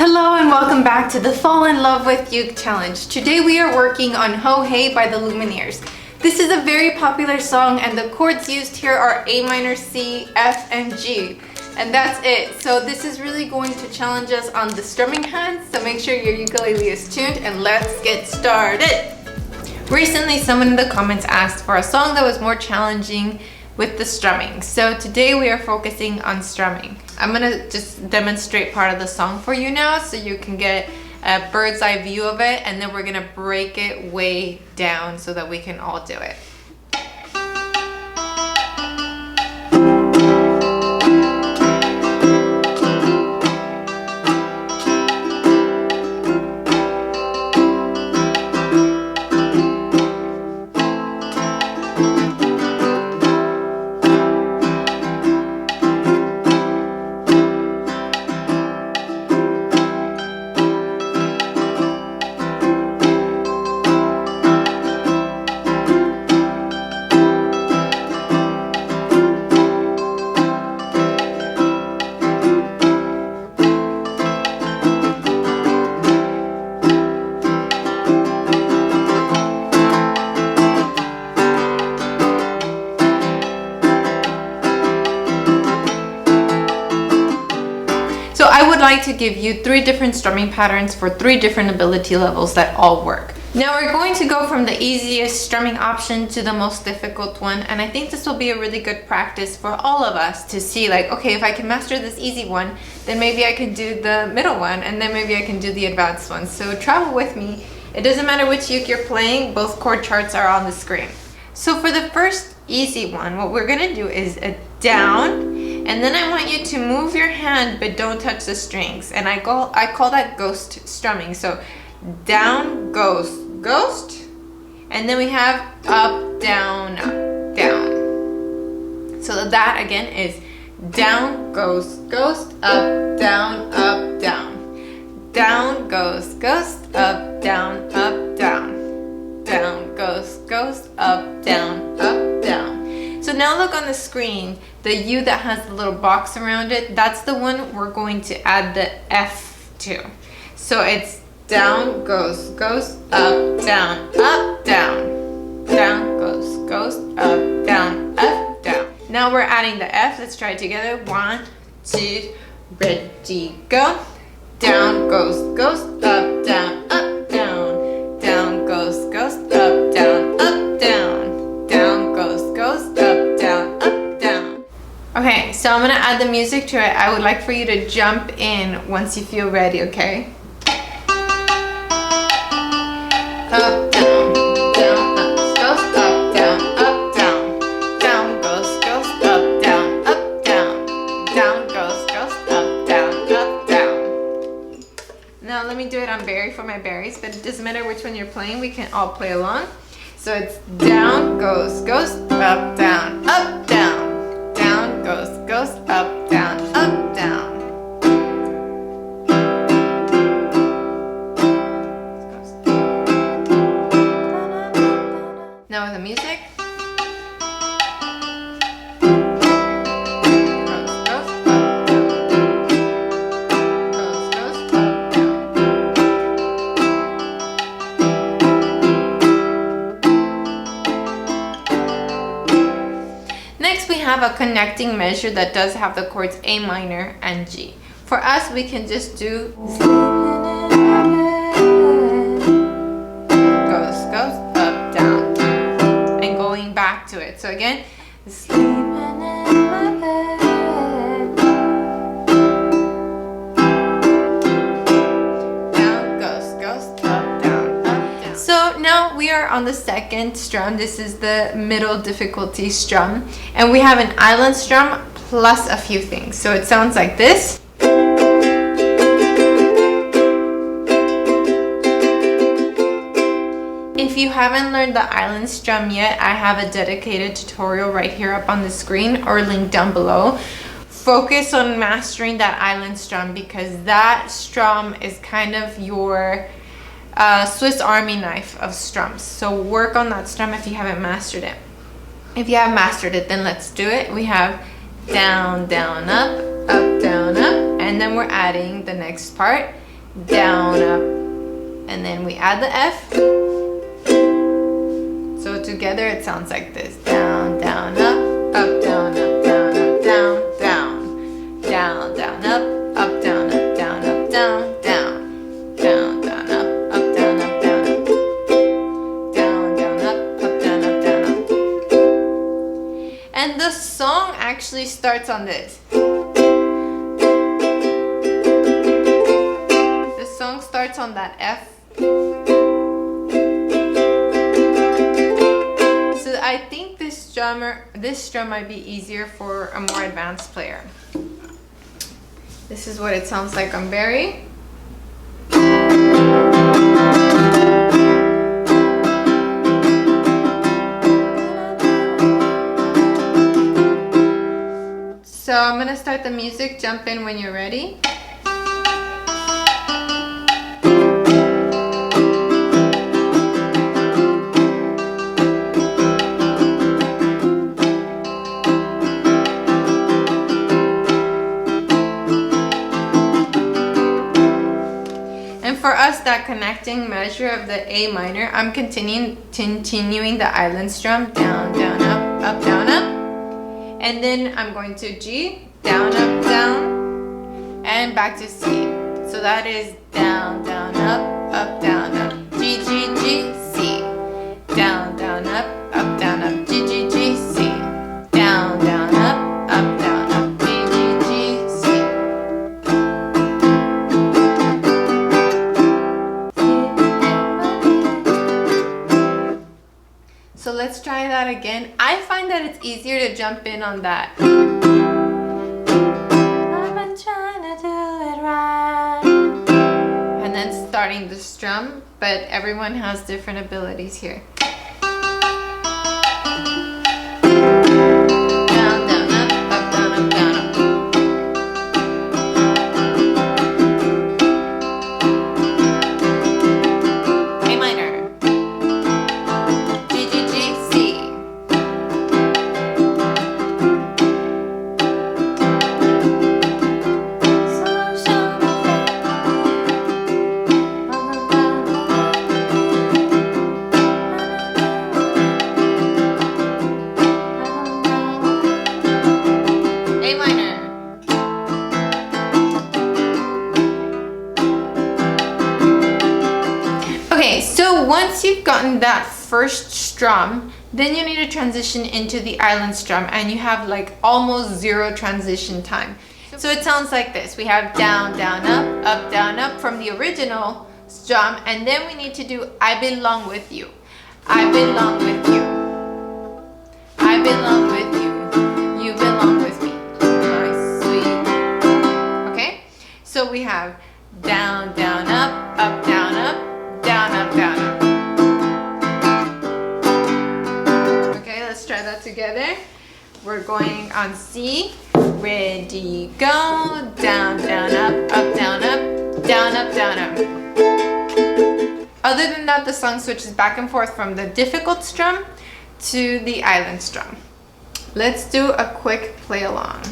Hello and welcome back to the Fall in Love with Uke challenge. Today we are working on Ho Hey by the Lumineers. This is a very popular song and the chords used here are A minor, C, F, and G. And that's it. So this is really going to challenge us on the strumming hands, so make sure your ukulele is tuned and let's get started. Recently someone in the comments asked for a song that was more challenging with the strumming. So today we are focusing on strumming. I'm gonna just demonstrate part of the song for you now so you can get a bird's eye view of it, and then we're gonna break it way down so that we can all do it. So I would like to give you 3 different strumming patterns for 3 different ability levels that all work. Now we're going to go from the easiest strumming option to the most difficult one, and I think this will be a really good practice for all of us to see, like, okay, if I can master this easy one, then maybe I can do the middle one, and then maybe I can do the advanced one. So travel with me. It doesn't matter which uke you're playing, both chord charts are on the screen. So for the first easy one, what we're gonna do is a down, and then I want you to move your hand but don't touch the strings, and I call that ghost strumming. So down, ghost, ghost, and then we have up, down, down. So that again is down, ghost, ghost, up, down, down, down, ghost, ghost, up, down, down, down, ghost, ghost, up, down, down. So now look on the screen, the U that has the little box around it, that's the one we're going to add the F to. So it's down, goes, up, down, down, down, goes, up, down, down. Now we're adding the F, let's try it together. 1, 2, ready, go. Down, goes, up, down, down, down, goes, up, down, down, down, goes, up, down, down. Okay, so I'm gonna add the music to it. I would like for you to jump in once you feel ready, okay? Up, down, down, up, goes, up, down, down, down, goes, up, down, down, down, goes, up, down, down. Now let me do it on berry for my berries, but it doesn't matter which one you're playing, we can all play along. So it's down, goes, up, down, down, down, goes, up, down, down. Now with the music. Next we have a connecting measure that does have the chords A minor and G. For us, we can just do goes, up, down, and going back to it. So again, down, goes, up, down, down. So now we are on the second strum. This is the middle difficulty strum, and we have an island strum plus a few things. So it sounds like this. If you haven't learned the island strum yet, I have a dedicated tutorial right here up on the screen or linked down below. Focus on mastering that island strum because that strum is kind of your Swiss Army knife of strums. So work on that strum if you haven't mastered it. If you have mastered it, then let's do it. We have down, down, up, down, up, and then we're adding the next part. down, up, and then we add the F. So together it sounds like this. Down, down, up, down, up, down, up, down, down. Down, down, up, down, up, down, up, down, down. Down, down, up, down, up, down, up. Down, down, up, down, up, down, up. And the song actually starts on this. The song starts on that F. I think this drum might be easier for a more advanced player. This is what it sounds like on Barry. So I'm gonna start the music, jump in when you're ready. For us, that connecting measure of the A minor, I'm continuing the island strum, down, down, up, down, up. And then I'm going to G, down, down, and back to C. So that is down, down, up, down, up, G, G, G, C. Down, down, up, down, up, G, G, G, C. Down, down, up, down, up, G, G, G, C. So let's try that again. I find that it's easier to jump in on that. I've been trying to do it right. And then starting the strum, but everyone has different abilities here. Down, down, up, down, up, down, up. A minor. Once you've gotten that first strum, then you need to transition into the island strum, and you have like almost zero transition time. So it sounds like this. We have down, down, up, down, up from the original strum, and then we need to do I belong with you. I belong with you. I belong with you. You belong with me. My sweet. Okay? So we have down, down, up, down, up, down, up, down, up. Let's try that together. We're going on C. Ready, go. Down, down, up, down, up, down, up, down, up. Other than that, the song switches back and forth from the difficult strum to the island strum. Let's do a quick play along.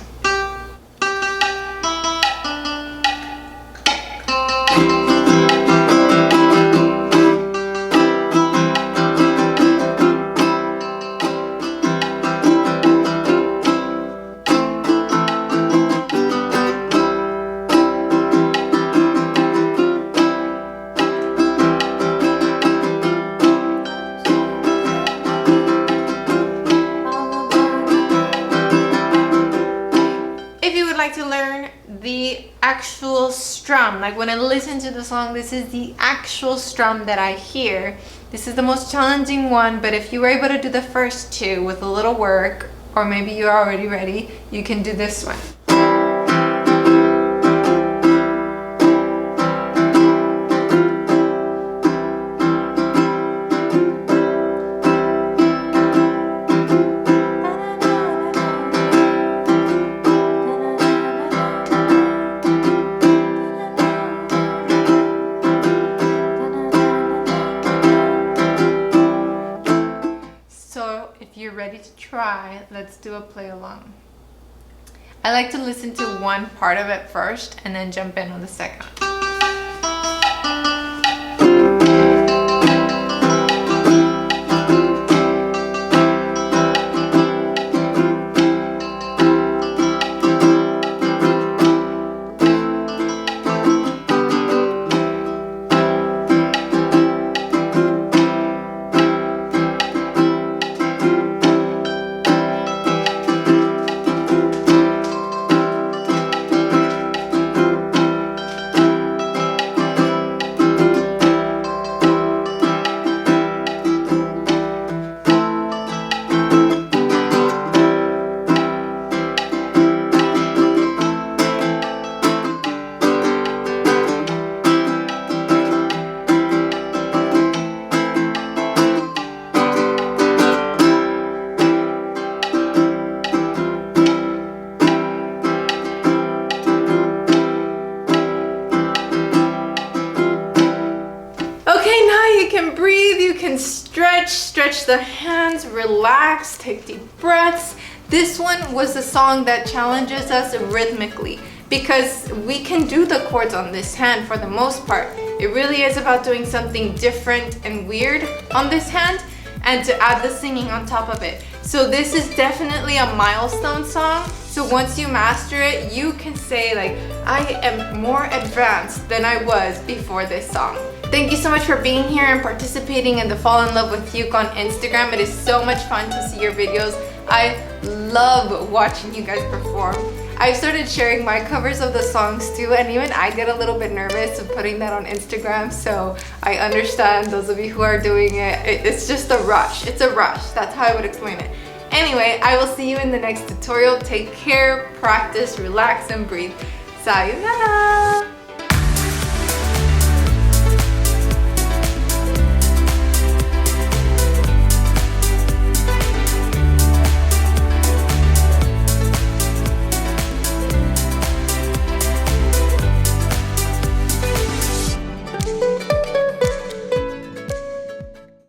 To learn the actual strum, like when I listen to the song, this is the actual strum that I hear. This is the most challenging one, but if you were able to do the first two with a little work, or maybe you're already ready, you can do this one. Ready to try, let's do a play along. I like to listen to one part of it first and then jump in on the second. breathe, you can stretch the hands, relax, take deep breaths. This one was a song that challenges us rhythmically because we can do the chords on this hand for the most part. It really is about doing something different and weird on this hand and to add the singing on top of it. So this is definitely a milestone song. So once you master it, you can say like, I am more advanced than I was before this song. Thank you so much for being here and participating in the Fall in Love with Uke on Instagram. It is so much fun to see your videos. I love watching you guys perform. I've started sharing my covers of the songs too, and even I get a little bit nervous of putting that on Instagram, so I understand those of you who are doing it. It's just a rush. It's a rush. That's how I would explain it. Anyway, I will see you in the next tutorial. Take care, practice, relax, and breathe. Sayonara!